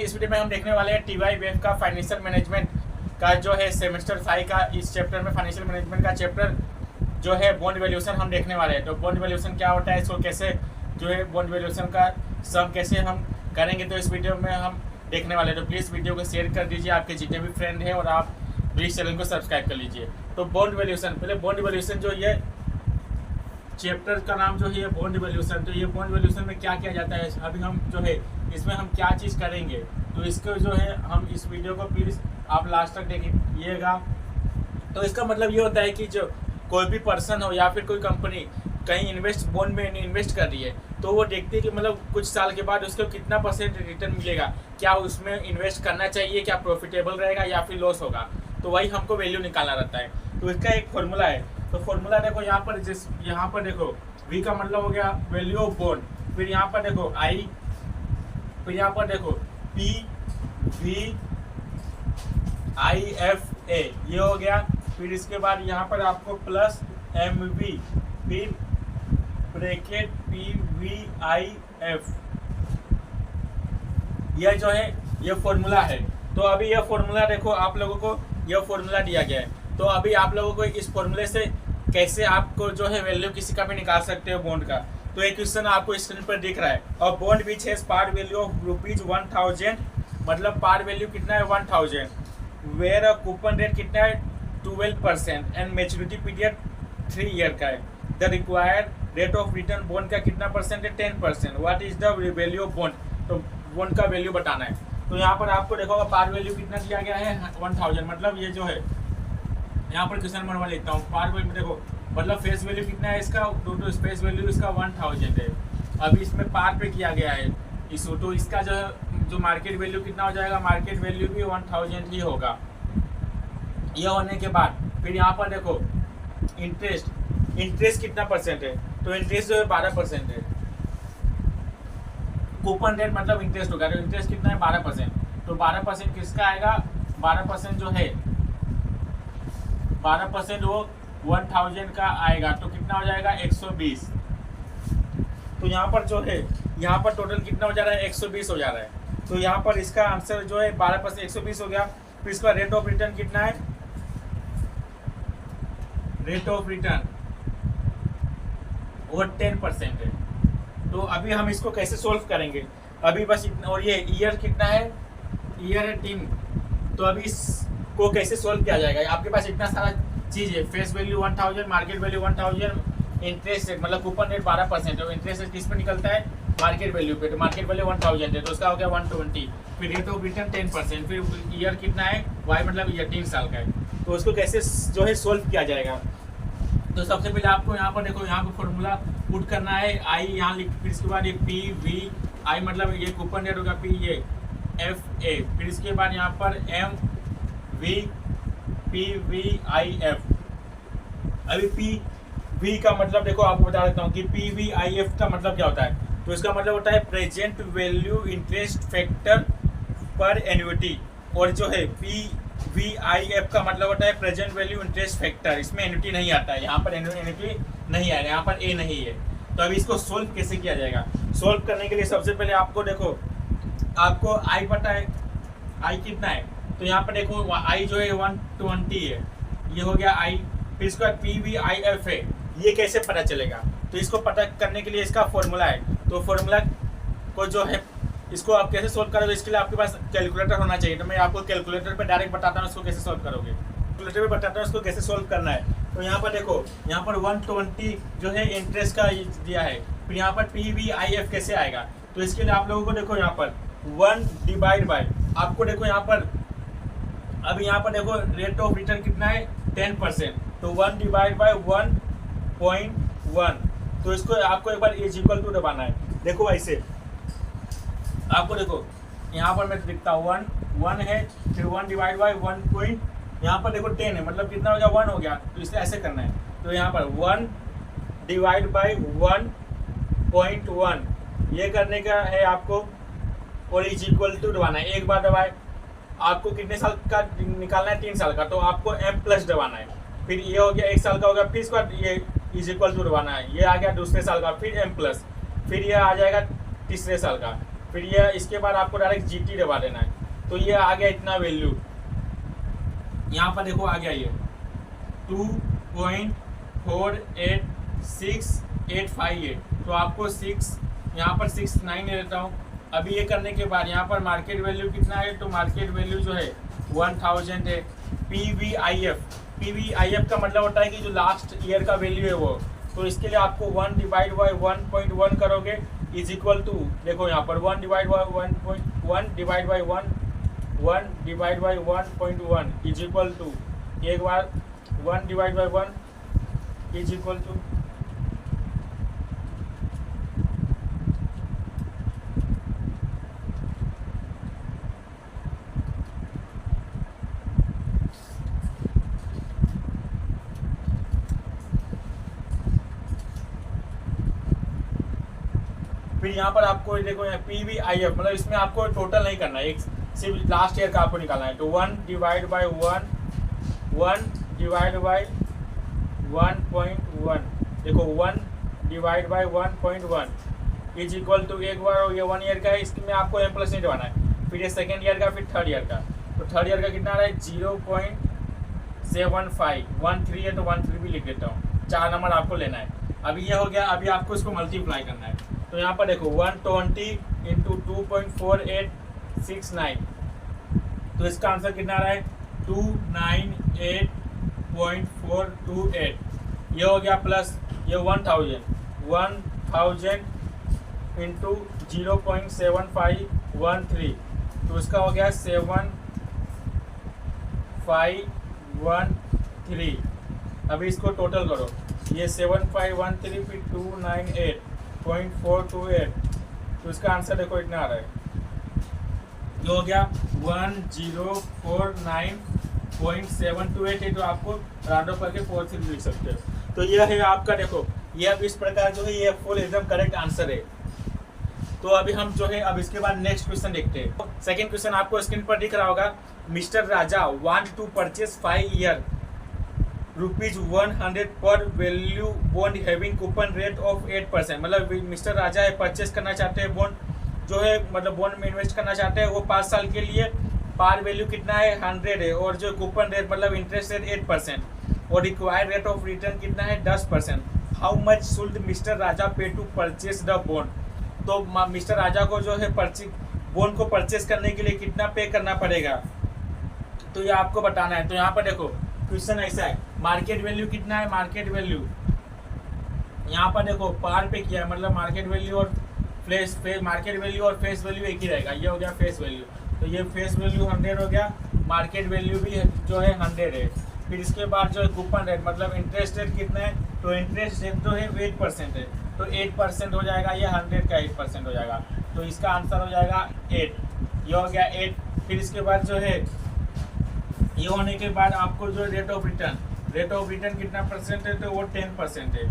इस वीडियो में हम देखने वाले हैं टीवाई वेब का फाइनेंशियल मैनेजमेंट का जो है सेमेस्टर 5 का इस चैप्टर में फाइनेंशियल मैनेजमेंट का चैप्टर जो है बॉन्ड वैल्यूएशन हम देखने वाले हैं। तो बॉन्ड वैल्यूएशन क्या होता है, इसको कैसे जो है बॉन्ड वैल्यूएशन का सम कैसे हम करेंगे, तो इस वीडियो में हम देखने वाले हैं। तो प्लीज़ वीडियो को शेयर कर दीजिए आपके जितने भी फ्रेंड हैं और आप प्लीज़ चैनल को सब्सक्राइब कर लीजिए। तो बॉन्ड वैल्यूएशन, पहले बॉन्ड वैल्यूएशन जो ये चैप्टर का नाम जो है बॉन्ड वैल्यूएशन। तो ये बॉन्ड वैल्यूएशन में क्या किया जाता है, अभी हम जो है इसमें हम क्या चीज़ करेंगे, तो इसको जो है हम इस वीडियो को प्लीज़ आप लास्ट तक देखिएगा। तो इसका मतलब ये होता है कि जो कोई भी पर्सन हो या फिर कोई कंपनी कहीं बॉन्ड में इन्वेस्ट कर रही है, तो वो देखती है कि मतलब कुछ साल के बाद उसको कितना परसेंट रिटर्न मिलेगा, क्या उसमें इन्वेस्ट करना चाहिए, क्या प्रॉफिटेबल रहेगा या फिर लॉस होगा। तो वही हमको वैल्यू निकालना रहता है। तो इसका एक फॉर्मूला है। तो फॉर्मूला देखो यहाँ पर देखो V का मतलब हो गया वैल्यू ऑफ बॉन्ड, फिर यहाँ पर देखो I, फिर यहाँ पर देखो PVIFA ये हो गया। फिर इसके बाद यहाँ पर आपको प्लस MV, फिर ब्रैकेट PVIF, यह जो है ये फॉर्मूला है। तो अभी यह फॉर्मूला देखो आप लोगों को यह फॉर्मूला दिया गया है। तो अभी आप लोगों को इस फॉर्मूले से कैसे आपको जो है वैल्यू किसी का भी निकाल सकते हो बॉन्ड का। तो एक क्वेश्चन आपको स्क्रीन पर दिख रहा है, और bond which has par value of ₹1000, मतलब पार वैल्यू कितना है 1000, वेयर अ कूपन रेट कितना है 12% एंड मैच्योरिटी पीरियड 3 ईयर का है। The required rate of return bond का कितना परसेंट है 10%। What is the value of bond, तो बॉन्ड का वैल्यू बताना है। तो यहाँ पर आपको देखोगे पार वैल्यू कितना दिया गया है 1000, मतलब ये जो है यहाँ पर क्वेश्चन नंबर 1 लिखता हूँ। पार वैल्यू देखो मतलब फेस वैल्यू कितना है इसका, टोटल स्पेस वैल्यू इसका 1000 है। अभी इसमें पार पे किया गया है इशू, तो इसका जो मार्केट वैल्यू कितना हो जाएगा, मार्केट वैल्यू भी 1000 ही होगा। ये होने के बाद फिर यहाँ पर देखो इंटरेस्ट कितना परसेंट है, तो इंटरेस्ट जो है 12% है। कूपन रेट मतलब इंटरेस्ट होगा, तो इंटरेस्ट कितना है 12%। तो 12% किसका आएगा, 12% जो है 12% वो 1000 का आएगा, तो कितना हो जाएगा 120। तो यहाँ पर जो है यहाँ पर टोटल कितना हो जा रहा है 120 हो जा रहा है। तो यहाँ पर इसका आंसर जो है 12% 120 हो गया। फिर इसका रेट ऑफ रिटर्न कितना है, रेट ऑफ रिटर्न वो 10% है। तो अभी हम इसको कैसे सोल्व करेंगे, अभी बस इतना। और ये ईयर कितना है, ईयर है 3। तो अभी इसको कैसे सोल्व किया जाएगा, आपके पास इतना सारा चीज़ है, face value 1000, market value 1000, interest rate मतलब कूपन रेट 12% है। इंटरेस्ट रेट किस पे निकलता है, मार्केट वैल्यू पे। तो मार्केट वैल्यू 1000 है, तो उसका हो गया 120। फिर रेट ऑफ रिटर्न 10%, फिर ईयर कितना है वाई मतलब ईयर 3 साल का है। तो उसको कैसे जो है सोल्व किया जाएगा, तो सबसे पहले आपको यहाँ पर देखो यहाँ पर फॉर्मूला पुट करना है। आई यहाँ लिख, फिर इसके बाद ये PVI मतलब ये कूपन रेट होगा, P ये FA, फिर इसके बाद यहाँ पर PVIF। अभी PV का मतलब देखो आपको बता देता हूँ कि PVIF का मतलब क्या होता है। तो इसका मतलब होता है प्रेजेंट वैल्यू इंटरेस्ट फैक्टर पर एन्युटी, और जो है PVIF का मतलब होता है प्रेजेंट वैल्यू इंटरेस्ट फैक्टर। इसमें एन्युटी नहीं आता है, यहाँ पर एन्युटी नहीं आएगा, यहाँ पर A नहीं है। तो अभी इसको सोल्व कैसे किया जाएगा, सोल्व करने के लिए सबसे पहले आपको देखो आपको I पता है, I कितना है, तो यहाँ पर देखो I जो है 120 है, ये हो गया I। फिर इसके बाद PVIF है, ये कैसे पता चलेगा, तो इसको पता करने के लिए इसका फॉर्मूला है। तो फॉर्मूला को जो है इसको आप कैसे सोल्व करोगे, इसके लिए आपके पास कैलकुलेटर होना चाहिए। तो मैं आपको कैलकुलेटर पे डायरेक्ट बताता हूँ इसको कैसे सोल्व करोगे, कैलकुलेटर पे बताता हूँ इसको कैसे सोल्व करना है। तो यहाँ पर देखो यहाँ पर 120 जो है इंटरेस्ट का दिया है, फिर यहाँ पर PVIF कैसे आएगा, तो इसके लिए आप लोगों को देखो यहाँ पर 1 डिवाइड बाय, आपको देखो यहाँ पर अभी यहाँ पर देखो रेट ऑफ रिटर्न कितना है 10%, तो 1 डिवाइड बाय 1.1। तो इसको आपको एक बार इज इक्वल टू दबाना है। देखो ऐसे आपको देखो यहाँ पर मैं लिखता हूँ 1 है, फिर 1 डिवाइड बाय 1. यहाँ पर देखो 10 है, मतलब कितना हो गया 1 हो गया, तो इसलिए ऐसे करना है। तो यहाँ पर 1 डिवाइड बाय 1.1 ये करने का है आपको, और इज इक्वल टू दबाना है। एक बार दबाए, आपको कितने साल का निकालना है 3 साल का, तो आपको M+ दबाना है। फिर ये हो गया 1 साल का होगा, फिर इसके बाद ये इज इक्वल टू दबाना है, ये आ गया दूसरे साल का, फिर M+, फिर ये आ जाएगा तीसरे साल का, फिर ये इसके बाद आपको डायरेक्ट GT दबा देना है। तो ये आ गया इतना वैल्यू, यहाँ पर देखो आ गया ये 2.486858। तो आपको 6 यहाँ पर 69 ले लेता हूँ। अभी ये करने के बाद यहाँ पर मार्केट वैल्यू कितना है, तो मार्केट वैल्यू जो है 1000 है। PVIF का मतलब होता है कि जो लास्ट ईयर का वैल्यू है वो, तो इसके लिए आपको 1 डिवाइड बाई 1.1 करोगे इज इक्वल टू, देखो यहाँ पर 1 divide by 1.1 divide by 1 divide by 1.1 is equal to, एक बार 1 divide by 1 is equal to फिर यहाँ पर आपको देखो PVIF मतलब इसमें आपको टोटल नहीं करना है, एक सिर्फ लास्ट ईयर का आपको निकालना है। तो 1 डिवाइड बाई 1 डिवाइड बाई 1.1, देखो 1 divide by 1.1 is equal to, एक बार ये 1 ईयर का है, इसमें आपको M+ नहीं दबाना है। फिर ये सेकेंड ईयर का, फिर थर्ड ईयर का। तो थर्ड ईयर का कितना आ रहा है 0.75, 13 है तो 13 भी लिख देता हूँ, 4 नंबर आपको लेना है। अभी ये हो गया, अभी आपको इसको मल्टीप्लाई करना है। तो यहाँ पर देखो 120 इंटू 2.4869, तो इसका आंसर कितना आ रहा है 298.428। ये हो गया प्लस ये 1000 इंटू 0.7513, तो इसका हो गया 7513। अभी इसको टोटल करो, ये 7513 फिर 298.428, तो इसका आंसर देखो इतना आ रहा है, जो हो गया 1049.728 है। तो आपको राउंड ऑफ करके 43 लिख सकते हो। तो यह है आपका, देखो ये अब इस प्रकार जो है ये फुल एकदम करेक्ट आंसर है। तो अभी हम जो है अब इसके बाद नेक्स्ट क्वेश्चन देखते हैं। सेकंड क्वेश्चन आपको स्क्रीन पर दिख रहा होगा, mister Raja want to purchase 5 year ₹100 par value bond having coupon rate of 8%। मतलब मिस्टर राजा है परचेस करना चाहते हैं बॉन्ड, जो है मतलब बॉन्ड में इन्वेस्ट करना चाहते हैं, वो 5 साल के लिए, पार वैल्यू कितना है 100 है, और जो कूपन रेट मतलब इंटरेस्ट रेट 8%, और रिक्वायर्ड रेट ऑफ रिटर्न कितना है 10%। हाउ मच शुड मिस्टर राजा पे टू परचेस द बॉन्ड। तो मिस्टर राजा को जो है बॉन्ड को परचेस करने के लिए कितना पे करना पड़ेगा, तो ये आपको बताना है। तो यहाँ पर देखो क्वेश्चन ऐसा है, मार्केट वैल्यू कितना है, मार्केट वैल्यू यहाँ पर देखो पार पे किया है, मतलब मार्केट वैल्यू और मार्केट वैल्यू और फेस वैल्यू एक ही रहेगा। ये हो गया फेस वैल्यू, तो ये फेस वैल्यू 100 हो गया, मार्केट वैल्यू भी जो है 100 है। फिर इसके बाद जो है कूपन रेट मतलब इंटरेस्ट रेट कितना है, तो इंटरेस्ट रेट जो है 8% है, तो 8% हो जाएगा, ये 100 का 8% हो जाएगा, तो इसका आंसर हो जाएगा 8। ये हो गया 8। फिर इसके बाद जो है ये होने के बाद आपको जो रेट ऑफ रिटर्न कितना परसेंट है, तो वो 10% है,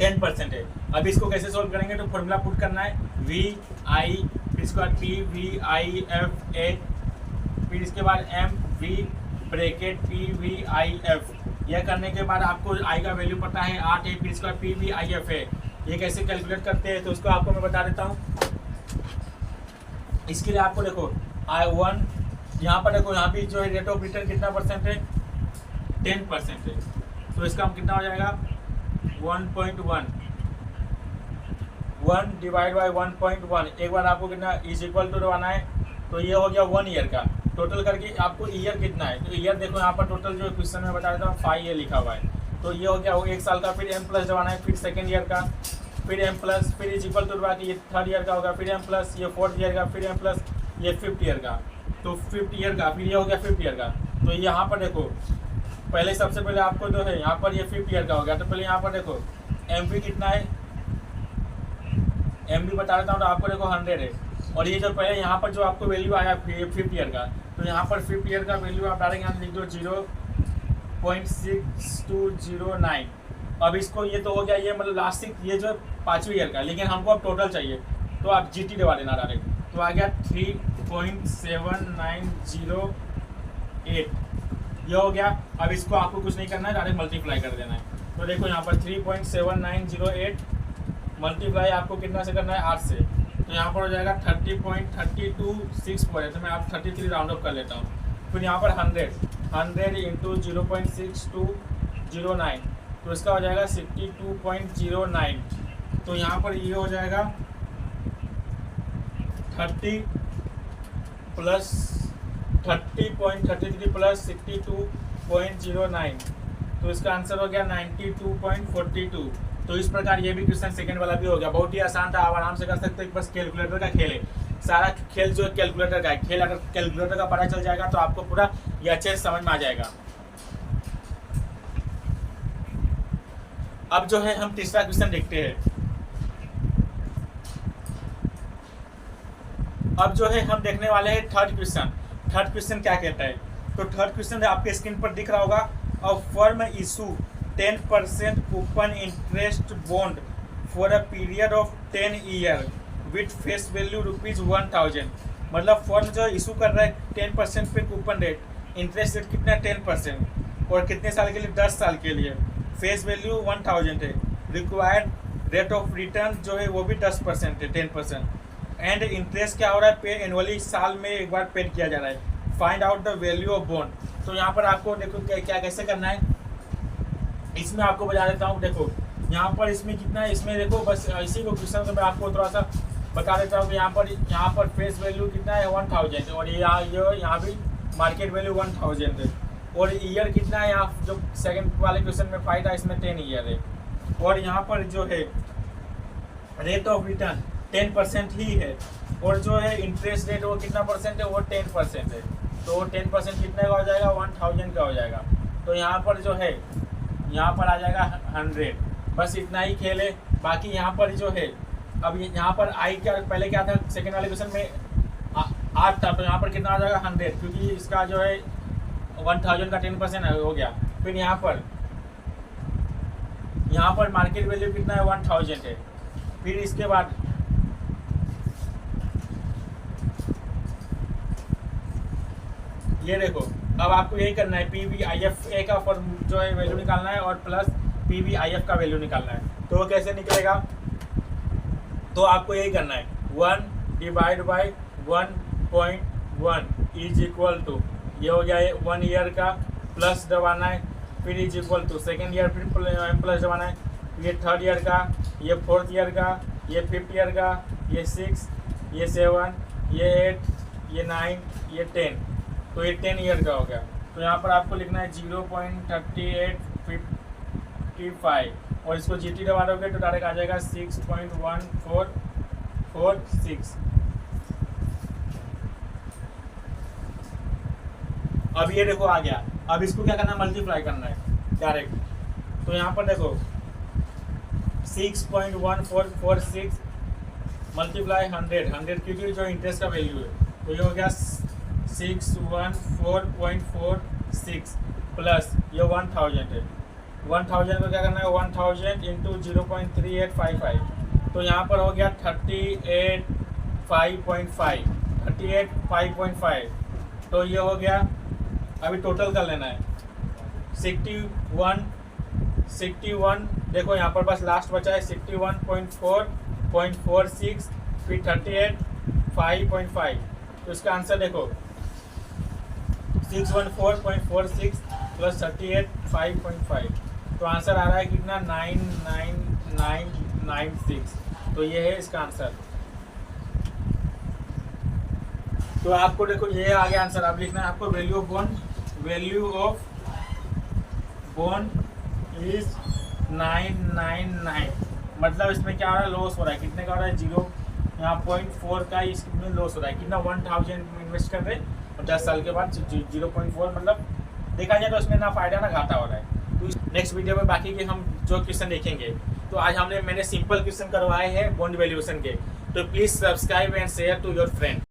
10% है। अब इसको कैसे सोल्व करेंगे, तो फॉर्मूला पुट करना है VI, फिर इसके बाद PVIF, फिर इसके बाद MV ब्रैकेट PVIF। यह करने के बाद आपको I का वैल्यू पता है 8 है, फिर इसके बाद PVIF है। ये कैसे कैलकुलेट करते हैं, तो उसको आपको मैं बता देता हूँ। इसके लिए आपको देखो I1 यहाँ पर देखो, यहाँ भी जो है रेट ऑफ रिटर्न कितना परसेंट है 10% है, तो इसका कितना हो जाएगा 1.1 डिवाइड बाई 1.1। एक बार आपको कितना इज इक्वल टू दबाना है, तो ये हो गया 1 ईयर का। टोटल करके आपको ईयर कितना है, तो ईयर देखो यहाँ पर टोटल जो क्वेश्चन में बता देता हूँ 5 ईयर लिखा हुआ है, तो ये हो गया वो 1 साल का। फिर M+ दबाना है, फिर सेकेंड ईयर का, फिर M+, फिर इज इक्वल टू दबा के ये थर्ड ईयर का होगा, फिर M+, ये फोर्थ ईयर का, फिर M+, ये फिफ्थ ईयर का, तो फिफ्थ ईयर का, फिर ये हो गया फिफ्थ ईयर का। तो यहाँ पर देखो पहले सबसे पहले आपको जो है यहाँ पर ये फिफ्थ ईयर का हो गया, तो पहले यहाँ पर देखो MV कितना है, MV बता देता हूँ, तो आपको देखो 100 है, और ये जो पहले यहाँ पर जो आपको वैल्यू आया फिफ्थ ईयर का, तो यहाँ पर फिफ्थ ईयर का वैल्यू आप डालेंगे, यहाँ लिख दो 0.6209। अब इसको ये तो हो गया, ये मतलब लास्ट ये जो 5वीं ईयर का, लेकिन हमको अब टोटल चाहिए, तो आप GT दबा देना डायरेक्ट, तो आ गया 3.7908। ये हो गया। अब इसको आपको कुछ नहीं करना है, डायरेक्ट मल्टीप्लाई कर देना है। तो देखो यहाँ पर 3.7908 मल्टीप्लाई आपको कितना से करना है 8 से, तो यहाँ पर हो जाएगा 30.3264 है, तो मैं आप 33 राउंड अप कर लेता हूँ। फिर यहाँ पर 100 इंटू 0.6209, तो इसका हो जाएगा 62.09। तो यहाँ पर ये हो जाएगा 30 प्लस 30.33 प्लस 62.09, तो इसका आंसर हो गया 92.42। तो इस प्रकार ये भी क्वेश्चन सेकंड वाला भी हो गया। बहुत ही आसान था, आप आराम से कर सकते हो। बस कैलकुलेटर का खेल है, सारा खेल जो है कैलकुलेटर का है। खेल अगर कैलकुलेटर का पता चल जाएगा तो आपको पूरा ये अच्छे से समझ में आ जाएगा। अब जो है हम तीसरा क्वेश्चन देखते हैं। अब जो है हम देखने वाले हैं थर्ड क्वेश्चन। थर्ड क्वेश्चन क्या कहता है? तो थर्ड क्वेश्चन आपके स्क्रीन पर दिख रहा होगा। A firm issue 10% coupon interest bond for a period of 10 year with face value ₹1000। मतलब फर्म जो इशू कर रहा है 10% पे कूपन रेट, इंटरेस्ट रेट कितना 10%, और कितने साल के लिए? 10 साल के लिए। फेस वैल्यू 1000 है। रिक्वायर्ड रेट ऑफ रिटर्न जो है वो भी 10% है, 10%। एंड इंटरेस्ट क्या हो रहा है? पे एनुअली, साल में एक बार पेड किया जा रहा है। Find out the value of bond. तो यहाँ पर आपको देखो क्या कैसे करना है, इसमें आपको बता देता हूँ। देखो यहाँ पर इसमें कितना है, इसमें देखो बस इसी को क्वेश्चन तो मैं आपको थोड़ा सा बता देता हूँ कि यहाँ पर फेस वैल्यू कितना है 1000, और यहाँ भी मार्केट वैल्यू 1000 है, और ईयर कितना है यहाँ जो सेकंड वाले क्वेश्चन में 5 था, इसमें 10 ईयर है। और यहाँ पर जो है रेट ऑफ रिटर्न 10% ही है, और जो है इंटरेस्ट रेट वो कितना परसेंट है? वो 10% है। तो 10% कितने का हो जाएगा? 1000 का हो जाएगा। तो यहाँ पर जो है यहाँ पर आ जाएगा 100। बस इतना ही खेल है। बाकी यहाँ पर जो है, अब यहाँ पर आई क्या पहले क्या था सेकंड वाले क्वेश्चन में 8 था, तो यहाँ पर कितना आ जाएगा 100, क्योंकि इसका जो है 1000 का 10% हो गया। फिर यहाँ पर मार्केट वैल्यू कितना है? 1000 है। फिर इसके बाद ये देखो, अब आपको यही करना है, PVIF का फॉर्म जो है वैल्यू निकालना है, और प्लस PVIF का वैल्यू निकालना है। तो वो कैसे निकलेगा? तो आपको यही करना है, 1 divide by 1.1 is equal to, ये हो गया 1 ईयर का, प्लस दबाना है, फिर is equal to second year, फिर प्लस दबाना है, ये थर्ड ईयर का, ये फोर्थ ईयर का, ये फिफ्थ ईयर का, ये 6, ये 7, ये 8, ये 9, ये 10। तो ये 10 ईयर का हो गया। तो यहाँ पर आपको लिखना है 0.3855, और इसको GT दबा दोगे तो डायरेक्ट आ जाएगा 6.1446। अब ये देखो आ गया। अब इसको क्या करना है? मल्टीप्लाई करना है डायरेक्ट। तो यहाँ पर देखो 6.1446 मल्टीप्लाई 100 क्योंकि जो इंटरेस्ट का वैल्यू है, तो ये हो गया 614.46 प्लस ये 1000 है। 1000 को क्या करना है? 1000 इंटू 0.3855, तो यहाँ पर हो गया 38.5। तो ये हो गया। अभी टोटल कर लेना है 61 देखो यहाँ पर बस लास्ट बचा है 61.4.46, फिर 38.5.5। तो इसका आंसर देखो 614.46 प्लस 38.5.5, तो आंसर आ रहा है कितना? 99996। तो ये है इसका आंसर। तो आपको देखो ये आ गया आंसर। अब लिखना है आपको वैल्यू ऑफ बॉन्ड इज 999। मतलब इसमें क्या हो रहा है? लॉस हो रहा है। कितने का हो रहा है? 0 यहाँ 0.4 का इसमें लॉस हो रहा है। कितना? 1000 इन्वेस्ट कर रहे हैं और 10 साल के बाद 0.4, मतलब देखा जाए तो इसमें ना फायदा ना घाटा हो रहा है। तो नेक्स्ट वीडियो में बाकी के हम जो क्वेश्चन देखेंगे। तो आज मैंने सिंपल क्वेश्चन करवाए हैं बॉन्ड वैल्यूएशन के। तो please subscribe and share to your friend.